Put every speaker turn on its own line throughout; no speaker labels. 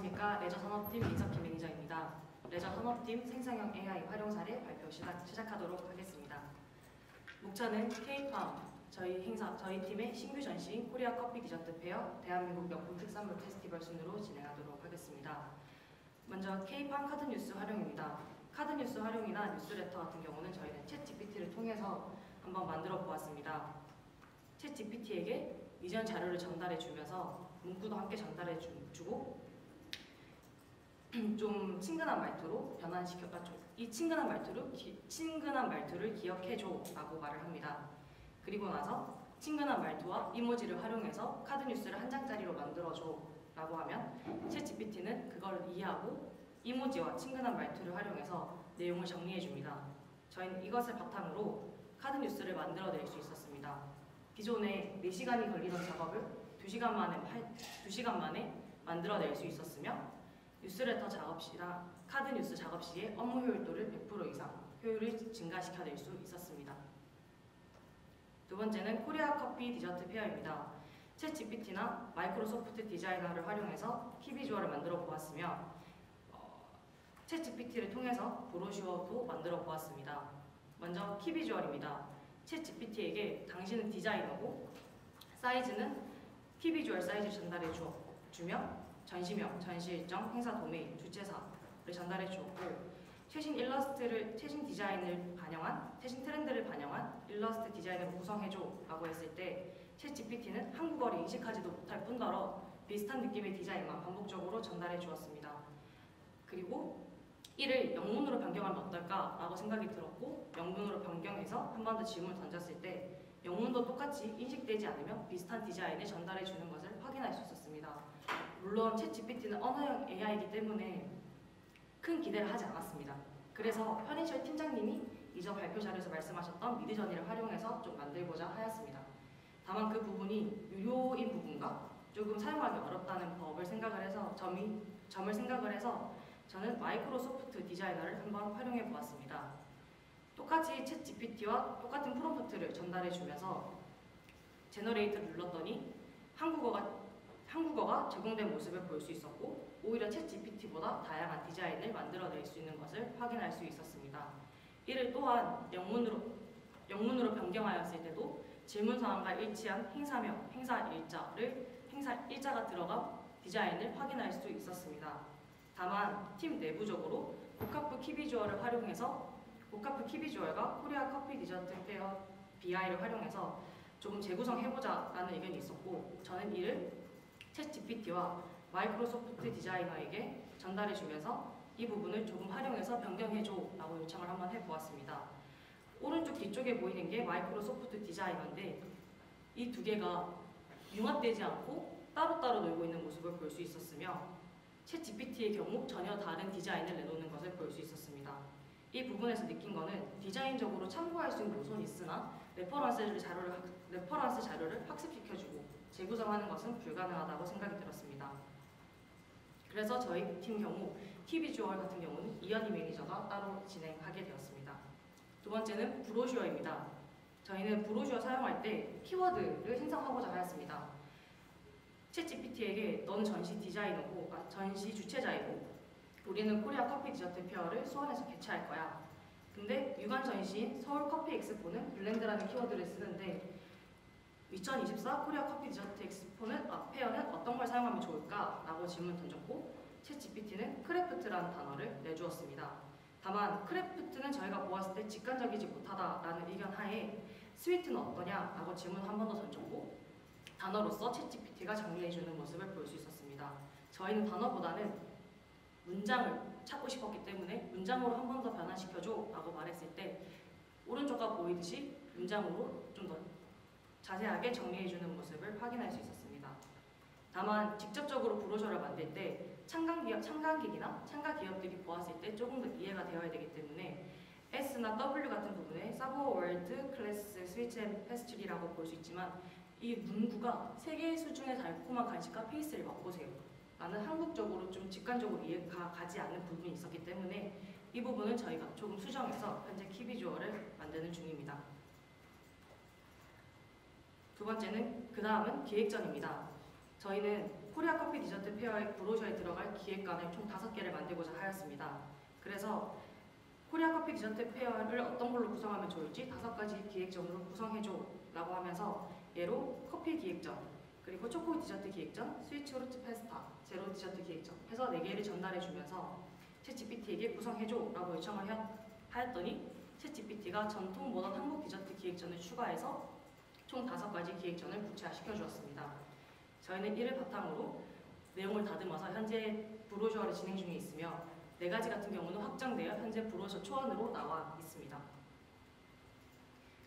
안녕하십니까. 레저 산업팀 민석희 매니저입니다. 레저 산업팀 생성형 AI 활용 사례 발표 시작하도록 하겠습니다. 목차는 K-팜, 저희 팀의 신규 전시인 코리아 커피 디저트 페어 대한민국 명품 특산물 페스티벌 순으로 진행하도록 하겠습니다. 먼저 K-팜 카드 뉴스 활용입니다. 카드 뉴스 활용이나 뉴스레터 같은 경우는 저희는 챗 GPT를 통해서 한번 만들어 보았습니다. 챗 GPT에게 이전 자료를 전달해 주면서 문구도 함께 전달해 주고 좀 친근한 말투로 이 친근한 말투를 기억해줘 라고 말을 합니다. 그리고 나서 친근한 말투와 이모지를 활용해서 카드 뉴스를 한 장짜리로 만들어줘 라고 하면 챗 GPT는 그걸 이해하고 이모지와 친근한 말투를 활용해서 내용을 정리해 줍니다. 저희는 이것을 바탕으로 카드 뉴스를 만들어낼 수 있었습니다. 기존에 4시간이 걸리던 작업을 2시간 만에 만들어낼 수 있었으며 뉴스레터 작업 시나 카드 뉴스 작업 시에 업무 효율도를 100% 이상 효율을 증가시켜낼 수 있었습니다. 두 번째는 코리아 커피 디저트 페어입니다. 챗 GPT나 마이크로소프트 디자이너를 활용해서 키비주얼을 만들어 보았으며 챗 GPT를 통해서 브로셔도 만들어 보았습니다. 먼저 키비주얼입니다. 챗 GPT에게 당신은 디자이너고 사이즈는 키비주얼 사이즈를 전달해 주며 전시명, 전시 일정, 행사 도메인, 주최사를 전달해 주었고 최신 트렌드를 반영한 일러스트 디자인을 구성해줘 라고 했을 때 챗 GPT는 한국어를 인식하지도 못할 뿐더러 비슷한 느낌의 디자인만 반복적으로 전달해 주었습니다. 그리고 이를 영문으로 변경하면 어떨까 라고 생각이 들었고 영문으로 변경해서 한 번 더 질문을 던졌을 때 영문도 똑같이 인식되지 않으며 비슷한 디자인을 전달해 주는 것을 확인할 수 있었습니다. 물론 챗 GPT는 언어형 AI이기 때문에 큰 기대를 하지 않았습니다. 그래서 현인철 팀장님이 이전 발표 자료에서 말씀하셨던 미드저니를 활용해서 좀 만들고자 하였습니다. 다만 그 부분이 유료인 부분과 조금 사용하기 어렵다는 점을 생각을 해서 저는 마이크로소프트 디자이너를 한번 활용해 보았습니다. 똑같이 챗 GPT와 똑같은 프롬프트를 전달해 주면서 제너레이트를 눌렀더니 한국어가 적용된 모습을 볼 수 있었고 오히려 챗 GPT보다 다양한 디자인을 만들어낼 수 있는 것을 확인할 수 있었습니다. 이를 또한 영문으로 변경하였을 때도 질문 사항과 일치한 행사명, 행사 일자가 들어간 디자인을 확인할 수 있었습니다. 다만 팀 내부적으로 고카프 키비주얼과 코리아 커피 디저트 페어 BI를 활용해서 조금 재구성해보자 라는 의견이 있었고 저는 이를 챗 GPT와 마이크로소프트 디자이너에게 전달해주면서 이 부분을 조금 활용해서 변경해줘 라고 요청을 한번 해보았습니다. 오른쪽 뒤쪽에 보이는 게 마이크로소프트 디자이너인데 이 두 개가 융합되지 않고 따로따로 놀고 있는 모습을 볼 수 있었으며 챗 GPT의 경우 전혀 다른 디자인을 내놓는 것을 볼 수 있었습니다. 이 부분에서 느낀 거는 디자인적으로 참고할 수 있는 요소는 있으나 레퍼런스 자료를 학습시켜주고 재구성하는 것은 불가능하다고 생각이 들었습니다. 그래서 저희 팀 경우 키비주얼 같은 경우는 이현희 매니저가 따로 진행하게 되었습니다. 두 번째는 브로셔입니다. 저희는 브로셔 사용할 때 키워드를 생성하고자 하였습니다. 챗 GPT에게 넌 전시 주최자이고 우리는 코리아 커피 디저트 페어를 수원에서 개최할 거야. 근데 유관 전시인 서울 커피 엑스포는 블렌드라는 키워드를 쓰는데 2024 코리아 커피 디저트 페어는 어떤 걸 사용하면 좋을까? 라고 질문 던졌고 챗 GPT는 크래프트라는 단어를 내주었습니다. 다만 크래프트는 저희가 보았을 때 직관적이지 못하다라는 의견 하에 스위트는 어떠냐? 라고 질문 한 번 더 던졌고 단어로서 챗 GPT가 정리해주는 모습을 볼 수 있었습니다. 저희는 단어보다는 문장을 찾고 싶었기 때문에 문장으로 한 번 더 변환시켜줘 라고 말했을 때 오른쪽과 보이듯이 문장으로 좀 더 자세하게 정리해주는 모습을 확인할 수 있었습니다. 다만 직접적으로 브로셔를 만들 때 참가기기나 참가 기업들이 보았을 때 조금 더 이해가 되어야 되기 때문에 S나 W 같은 부분에 서버 월드 클래스 스위치 앤 페스츄리라고 볼 수 있지만 이 문구가 세계의 수준의 달콤한 간식과 페이스를 맛보세요 라는 한국적으로 좀 직관적으로 이해가 가지 않는 부분이 있었기 때문에 이 부분은 저희가 조금 수정해서 현재 키비주얼을 만드는 중입니다. 두 번째는 그 다음은 기획전입니다. 저희는 코리아 커피 디저트 페어의 브로셔에 들어갈 기획안을 총 5개를 만들고자 하였습니다. 그래서 코리아 커피 디저트 페어를 어떤 걸로 구성하면 좋을지 5가지 기획전으로 구성해줘 라고 하면서 예로 커피 기획전, 그리고 초코 디저트 기획전, 스위치 후르츠 페스타, 제로 디저트 기획전 해서 4개를 전달해주면서 챗GPT에게 구성해줘 라고 요청을 하였더니 챗GPT가 전통 모던 한국 디저트 기획전을 추가해서 총 5가지 기획전을 구체화시켜 주었습니다. 저희는 이를 바탕으로 내용을 다듬어서 현재 브로셔를 진행 중에 있으며 4가지 같은 경우는 확정되어 현재 브로셔 초안으로 나와 있습니다.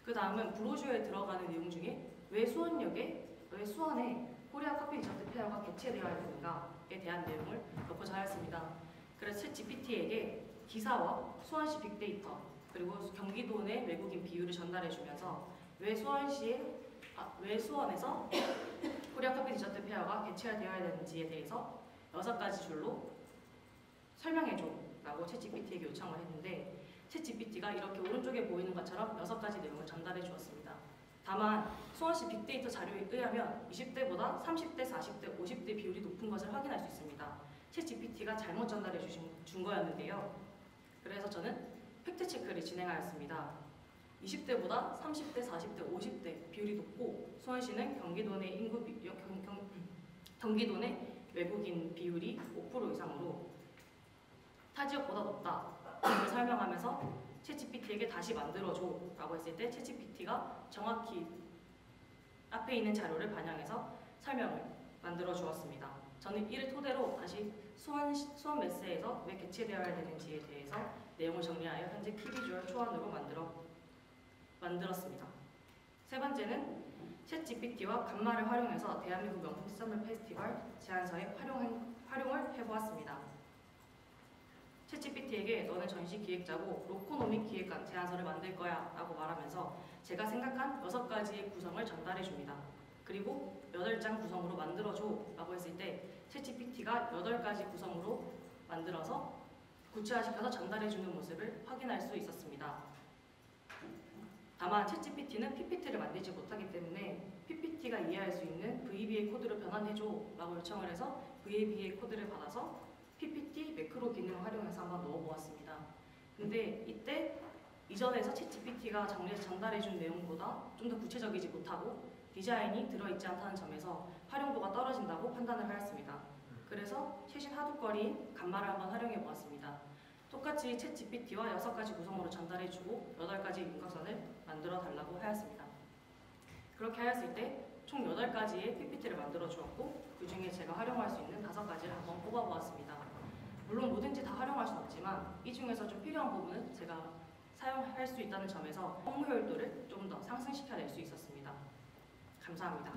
그 다음은 브로셔에 들어가는 내용 중에 왜 수원에 코리아 커피 디저트 페어가 개최되어야 되는가에 대한 내용을 넣고자 하였습니다. 그래서 챗GPT에게 기사와 수원시 빅데이터 그리고 경기도 내 외국인 비율을 전달해주면서 왜 수원에서 코리아 커피 디저트 페어가 개최되어야 되는지에 대해서 6가지 줄로 설명해줘 라고 챗GPT에게 요청을 했는데 챗GPT가 이렇게 오른쪽에 보이는 것처럼 6가지 내용을 전달해 주었습니다. 다만 수원시 빅데이터 자료에 의하면 20대보다 30대, 40대, 50대 비율이 높은 것을 확인할 수 있습니다. 챗GPT가 잘못 전달해 준 거였는데요. 그래서 저는 팩트체크를 진행하였습니다. 20대보다 30대, 40대, 50대 비율이 높고 수원시는 경기도 내 외국인 비율이 5% 이상으로 타 지역보다 높다를 설명하면서 챗GPT에게 다시 만들어줘 라고 했을 때 챗GPT가 정확히 앞에 있는 자료를 반영해서 설명을 만들어 주었습니다. 저는 이를 토대로 다시 수원 메스에서 왜 개최되어야 되는지에 대해서 내용을 정리하여 현재 키비주얼 초안으로 만들었습니다. 3번째는 챗GPT와 간마를 활용해서 대한민국 명품 썸머 페스티벌 제안서에 활용을 해보았습니다. 챗GPT에게 너는 전시 기획자고 로코노믹 기획안 제안서를 만들 거야 라고 말하면서 제가 생각한 6가지의 구성을 전달해 줍니다. 그리고 8장 구성으로 만들어줘 라고 했을 때 챗GPT가 8가지 구성으로 만들어서 구체화시켜서 전달해주는 모습을 확인할 수 있었습니다. 다만 챗GPT는 PPT를 만들지 못하기 때문에 PPT가 이해할 수 있는 VBA 코드로 변환해줘 라고 요청을 해서 VBA 코드를 받아서 PPT 매크로 기능을 활용해서 한번 넣어보았습니다. 근데 이때 이전에서 챗GPT가 전달해준 내용보다 좀 더 구체적이지 못하고 디자인이 들어있지 않다는 점에서 활용도가 떨어진다고 판단을 하였습니다. 그래서 최신 하드거리인 간마를 한번 활용해보았습니다. 똑같이 챗GPT와 6가지 구성으로 전달해주고 8가지 윤곽선을 만들어 달라고 하였습니다. 그렇게 하였을 때 총 8가지의 PPT를 만들어 주었고 그 중에 제가 활용할 수 있는 5가지를 한번 뽑아보았습니다. 물론 뭐든지 다 활용할 수는 없지만 이 중에서 좀 필요한 부분은 제가 사용할 수 있다는 점에서 업무 효율도를 좀 더 상승시켜낼 수 있었습니다. 감사합니다.